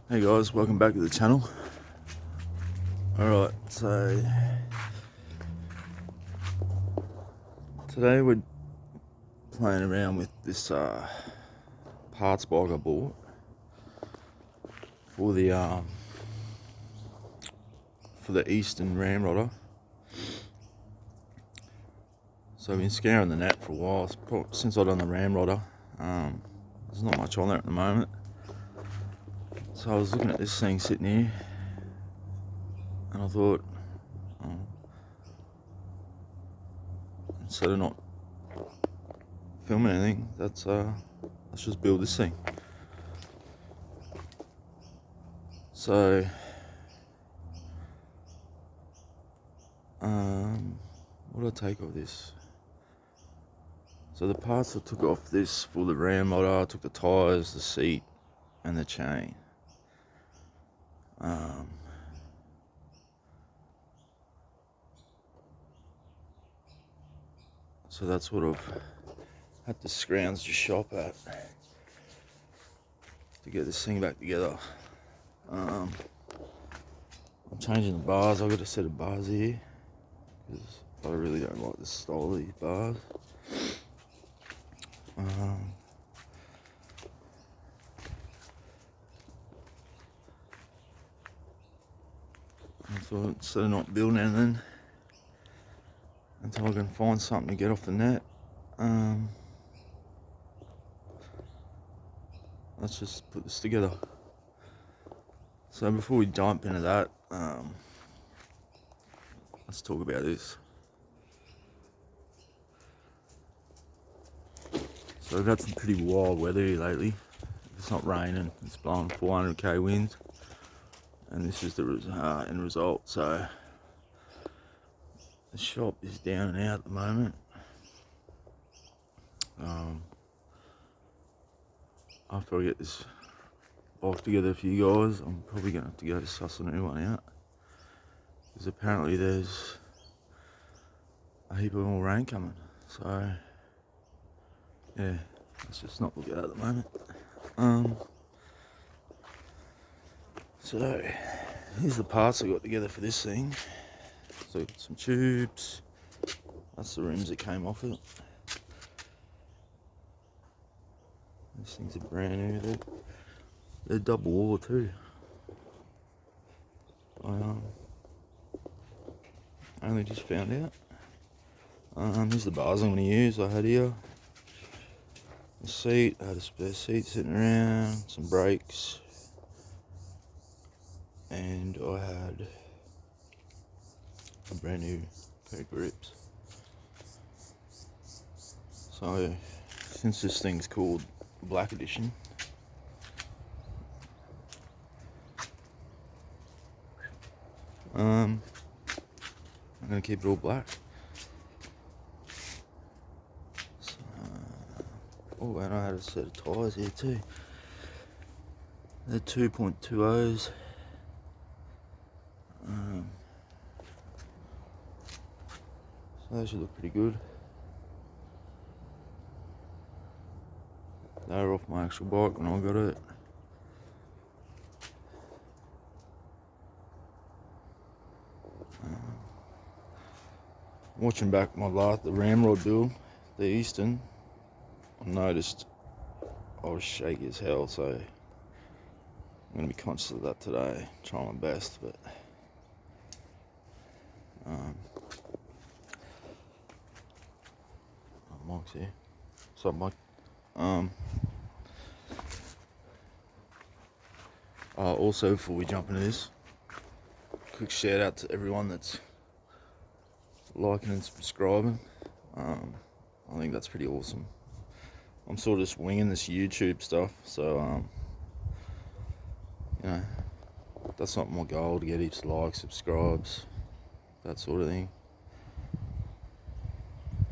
Hey guys, welcome back to the channel. Alright, so today we're playing around with this parts bike I bought for the Eastern Ramrodder. So I've been scouring the net for a while, since I've done the Ramrodder. There's not much on there at the moment. So I was looking at this thing sitting here and I thought, instead of not filming anything, let's just build this thing. So what do I take of this? So the parts I took off this for the Ramrodder, I took the tyres, the seat and the chain. So that's what I've had to scrounge to shop at to get this thing back together. I'm changing the bars. I've got a set of bars here because I really don't like the style of these bars. I thought instead of not building anything until I can find something to get off the net, let's just put this together. So before we jump into that, let's talk about this. So we've had some pretty wild weather here lately. If it's not raining, it's blowing 400k winds, and this is the end result. So the shop is down and out at the moment. After I get this bike together for you guys, I'm probably going to have to go suss a new one out, because apparently there's a heap of more rain coming. So yeah, let's just not look at it at the moment. So here's the parts I got together for this thing. So I've got some tubes, that's the rims that came off it. These things are brand new, they're double wall too. I only just found out. Here's the bars I'm going to use. I had here the seat, I had a spare seat sitting around, some brakes, and I had a brand new pair of grips. So since this thing's called Black Edition, I'm going to keep it all black. So, oh, and I had a set of tyres here too. They're 2.20s. So they should look pretty good. They were off my actual bike when I got it. Watching back the Ramrod build, the Eastern, I noticed I was shaky as hell, so I'm going to be conscious of that today, try my best. But Mike's here. What's up, Mike? Also, before we jump into this, quick shout out to everyone that's liking and subscribing. I think that's pretty awesome. I'm sort of just winging this YouTube stuff, so you know, that's not my goal to get heaps of likes, subscribes, that sort of thing.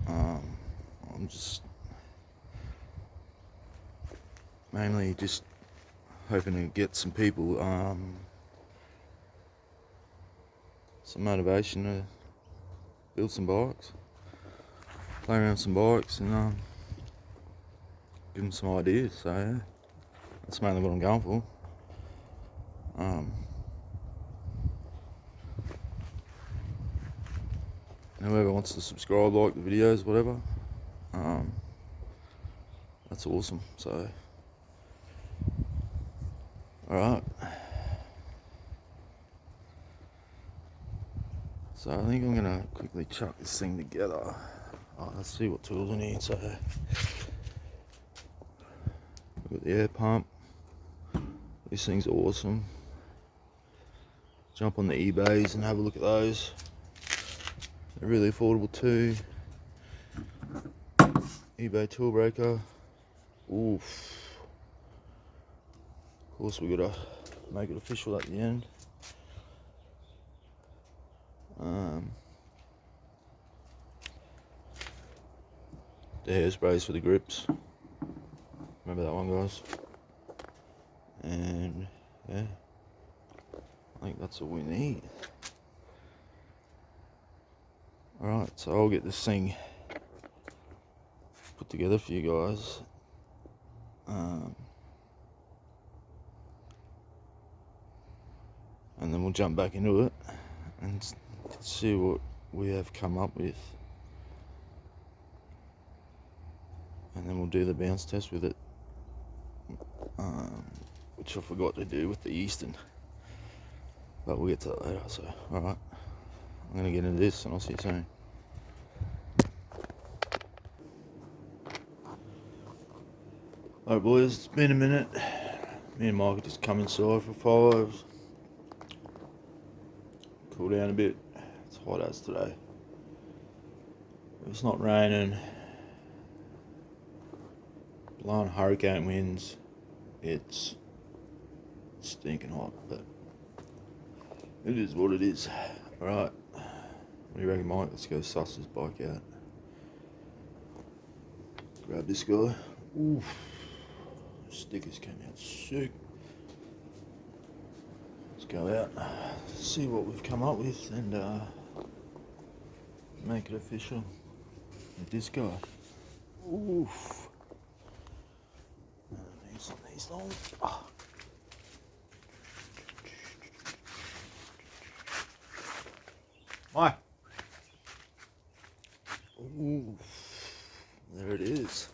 I'm just mainly just hoping to get some people some motivation to build some bikes, play around with some bikes, and give them some ideas. So yeah, that's mainly what I'm going for. Whoever wants to subscribe, like the videos, whatever, that's awesome. So, alright. So I think I'm gonna quickly chuck this thing together. Let's see what tools we need. So, we've got the air pump. This thing's awesome. Jump on the eBays and have a look at those. They're really affordable too. eBay tool breaker. Oof. Of course, we gotta make it official at the end. The hairsprays for the grips. Remember that one, guys? And yeah, I think that's all we need. Alright, so I'll get this thing put together for you guys. And then we'll jump back into it and see what we have come up with. And then we'll do the bounce test with it, which I forgot to do with the Eastern, but we'll get to that later. So, alright, I'm going to get into this and I'll see you soon. Alright boys, it's been a minute. Me and Mike just come inside for 5. Cool down a bit. It's hot as today. It's not raining. Blowing hurricane winds. It's stinking hot, but it is what it is. Alright, what do you reckon, Mike? Let's go suss this bike out. Grab this guy. Oof. Stickers came out sick. Let's go out, see what we've come up with, and make it official with this guy. Oof. I need some of these long. Hi. Oof. There it is.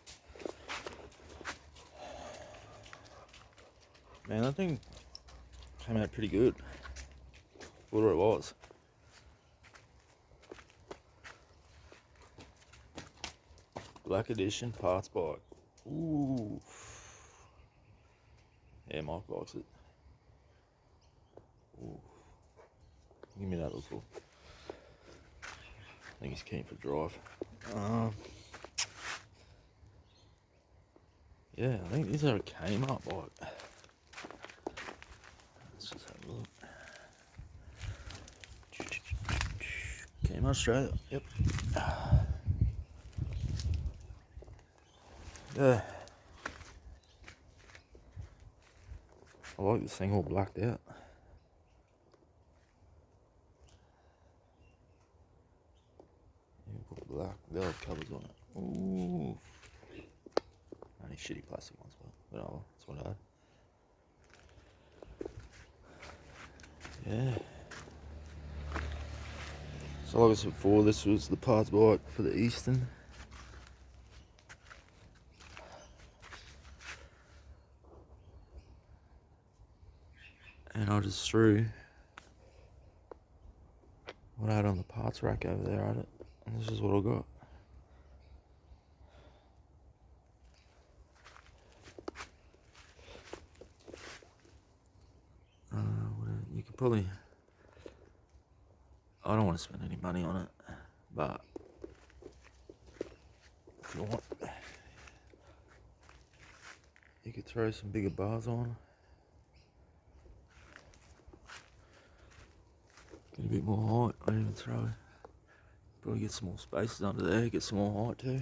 Man, that thing came out pretty good. What it was. Black Edition parts bike. Ooh. Yeah, Mike likes it. Ooh. Give me that little. I think he's keen for drive. Yeah, I think these are a Kmart bike. Let's just have a look. Kmart Australia. Yep. Yeah. I like this thing all blacked out. You put black velvet covers on it. Ooh. Only shitty plastic ones, but oh, that's what I had. Yeah. So like I said before, this was the parts bike for the Eastern. And I just threw what I had on the parts rack over there at it. And this is what I got. You could probably... I don't want to spend any money on it, but if you want, you could throw some bigger bars on. Get a bit more height. I didn't even throw. Probably get some more spaces under there, get some more height too.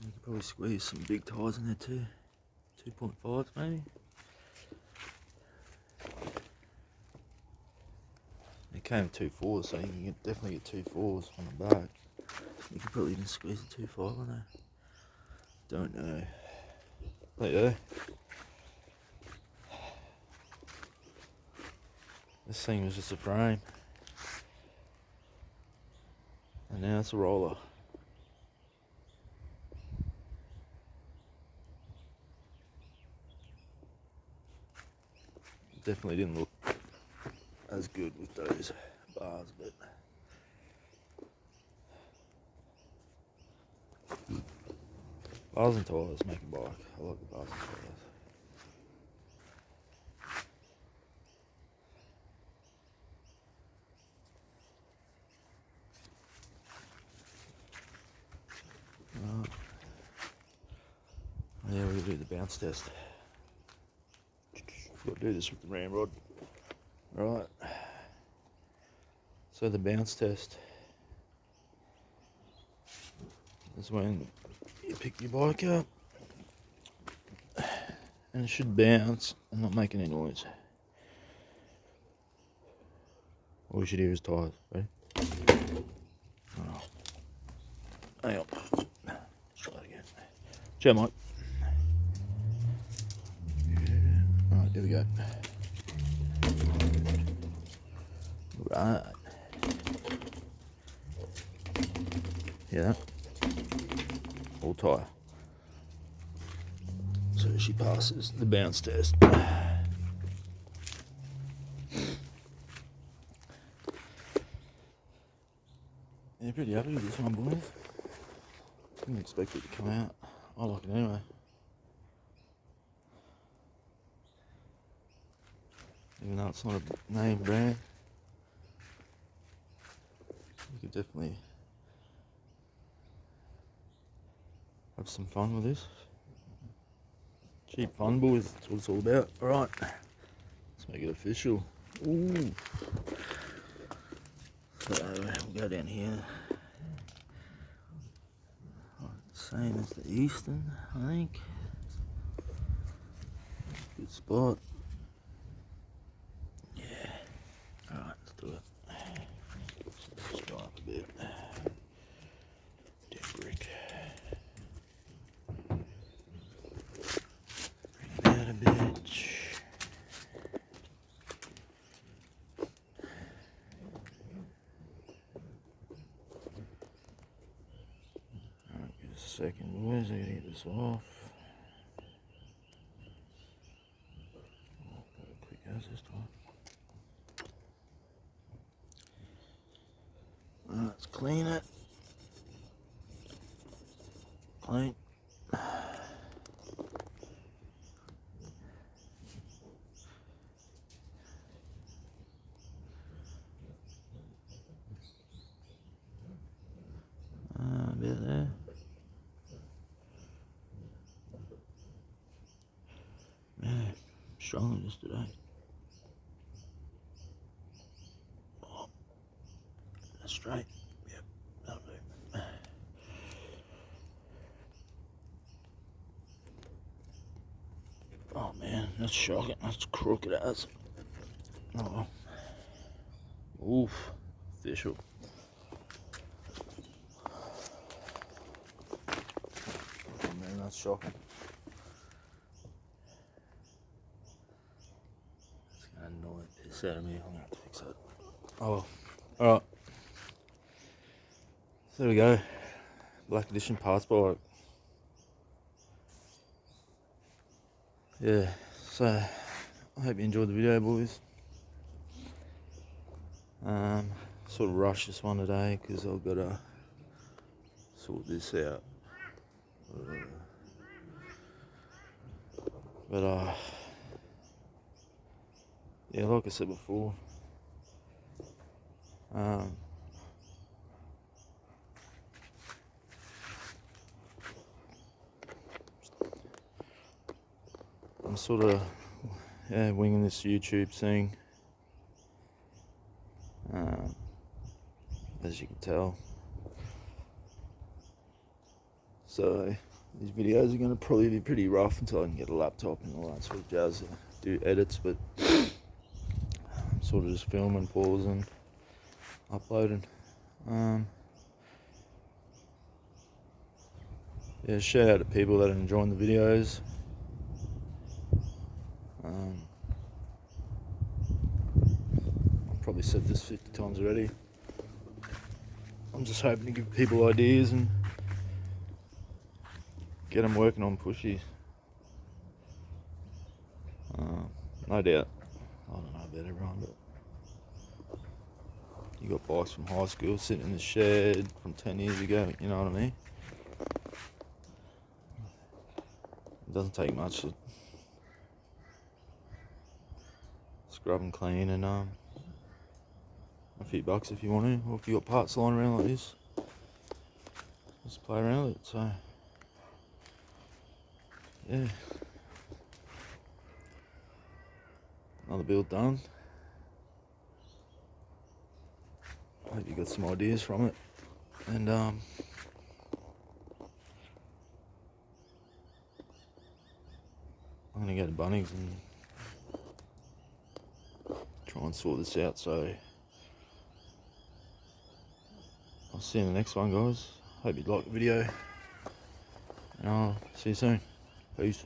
You could probably squeeze some big tyres in there too. 2.5s maybe. It came with 2 4s, so you can definitely get 2 4s on the back. You could probably even squeeze it too far, I know. Don't know. But yeah. This thing was just a frame. And now it's a roller. Definitely didn't look as good with those bars, but bars and tyres make a bike. I like the bars and tyres. Right. Yeah, we're gonna do the bounce test. Got to do this with the ramrod. Right. So the bounce test is when you pick your bike up and it should bounce and not make any noise. All you should hear is tyres. Ready? Oh. Hang on. Let's try that again. Ciao, Mike. Alright, here we go. Right. Hear that? All tyre. So she passes the bounce test. Yeah, pretty happy with this one, boys. Didn't expect it to come out. I like it anyway. Even though it's not a name brand, you could definitely have some fun with this. Cheap fun, boys. That's what it's all about. Alright, let's make it official. Ooh. So we'll go down here. Same as the Eastern, I think. Good spot. Yeah. Alright, let's do it. Let's go up a bit. Damn brick. Bring it out a bit. Alright, give us a second, boys. I gotta get this off. Quick as this time. Let's clean it. Clean. A bit there. Man, strong on this today. Oh, that's straight. Yep, that'll do. Oh man, that's shocking. That's crooked as. Oh. Oof. Official. Oh man, that's shocking. It's gonna annoy the piss out of me. I'm gonna have to fix that. Oh well. Alright. So there we go. Black Edition parts bike. Yeah, so I hope you enjoyed the video, boys. Sort of rushed this one today because I've got to sort this out. But yeah, like I said before, I'm sort of winging this YouTube thing, as you can tell. So these videos are going to probably be pretty rough until I can get a laptop and all that sort of jazz to do edits, but I'm sort of just filming, pausing, uploading. Yeah, shout out to people that are enjoying the videos. I've probably said this 50 times already. I'm just hoping to give people ideas and get them working on pushies. No doubt, I don't know about everyone, but you got bikes from high school sitting in the shed from 10 years ago, you know what I mean? It doesn't take much to scrub and clean, and a few bucks if you want to, or if you got parts lying around like this, just play around with it. So yeah, another build done. I hope you got some ideas from it, and I'm gonna go to Bunnings and try and sort this out. So I'll see you in the next one, guys. Hope you liked the video, and I'll see you soon. Peace.